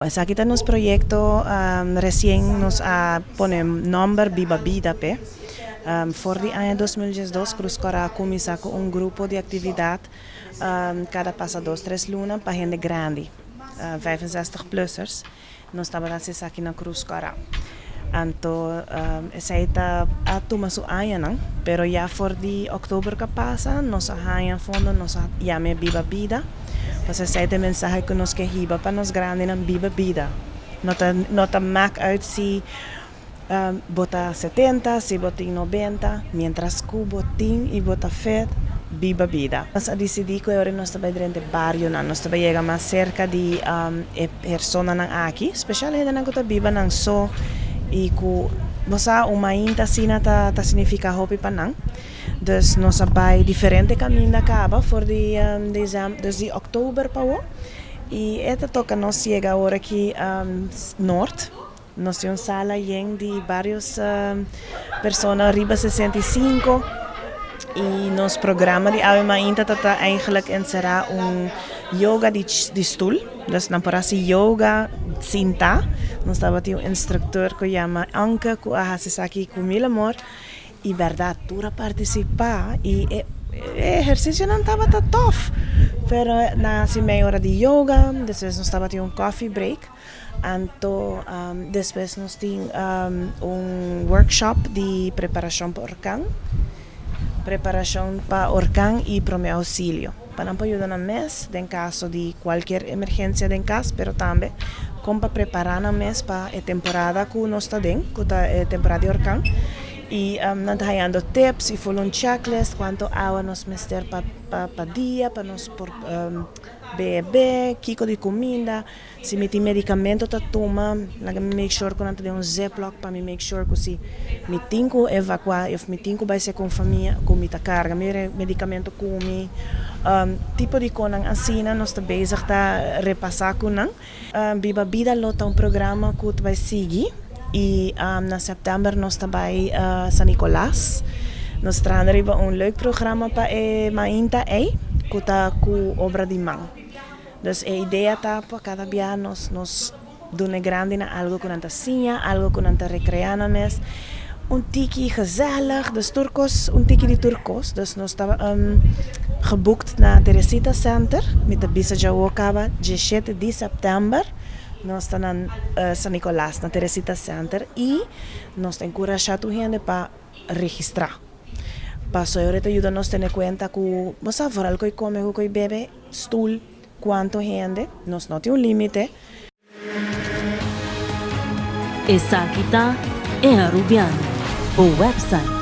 Pues aquí está nuestro proyecto, recién nos pone nombre Viva Vida. Voor el año 2022 Cruz Cora comienza con un grupo de actividad cada pasa 2-3 lunas para gente grande, 65-plussers. Nós estamos aqui na Cruz Cora. Então, essa está a tomar sua aia, não? Pero já for de outubro que passa, nós arranha fundo, nós chama Viva Vida. Pues essa é a mensagem que nós queremos para nós grandes na Viva Vida. Não maakt uit se bota 70, se bota 90, mientras que botin e bota fed, Viva Vida. Nós decidimos que agora nós estamos dentro do barrio, nós estamos chegando mais cerca de pessoas aqui, especialmente na que viva na so e que você uma inta sina ta significa hopi panang. Dus nós vai diferente caminho da caba for de desde outubro para o e esta toca nós chega agora aqui norte. Nós temos sala de várias pessoas arriba 65 e nosso programa de Ave Mainta está eigenlijk encerrar yoga de stoel. Dus na porasi yoga cinta. Nós estava um instrutor que chama Anke, que hace aqui comigo amor. E verdade, para participar e exercício não estava tão tough. Pero na meia hora de yoga, depois nós estava um coffee break. Então, depois nós tínhamos workshop de preparação para orcão. Preparação para orcão e para meu auxílio. Para não ajudar na mês, em caso de qualquer emergência em casa, pero também como para preparar na mês para a temporada que nós estamos dentro, que é a temporada de orcão. E nós dando tips e follow checklist quanto água nós meter para dia, para nós por beber, kiko de comida, se me tem medicamento para tomar, make sure que não tem ziploc para me make sure que se me tem que evacuar, me tem que vai ser com família, com minha carga, medicamento comi, tipo de coisas assim, nós estamos bezig a repassar com não. Viva Vida lota programa que vai seguir. E na setembro nós também São Nicolás. Nós trazemos leuk programma para Mainta que está com obra de mão. Então a ideia está para cada dia nós doen grande na algo com anta sinha, algo com anta recrear mes. Tiki gezellig, dus turcos, tiki de turcos. Dus nós estava geboekt na Teresita Center met de Bisa Jawokaba, 17 de setembro. Nós estamos na São Nicolás, na Teresita Center, e nós encorajamos a gente para registrar. Para isso, eu te ajudo a nós ter conta que você for algo que come, que bebe, stool, quanto gente, nós não temos limite. Essa aqui tá é a Rubiano, o website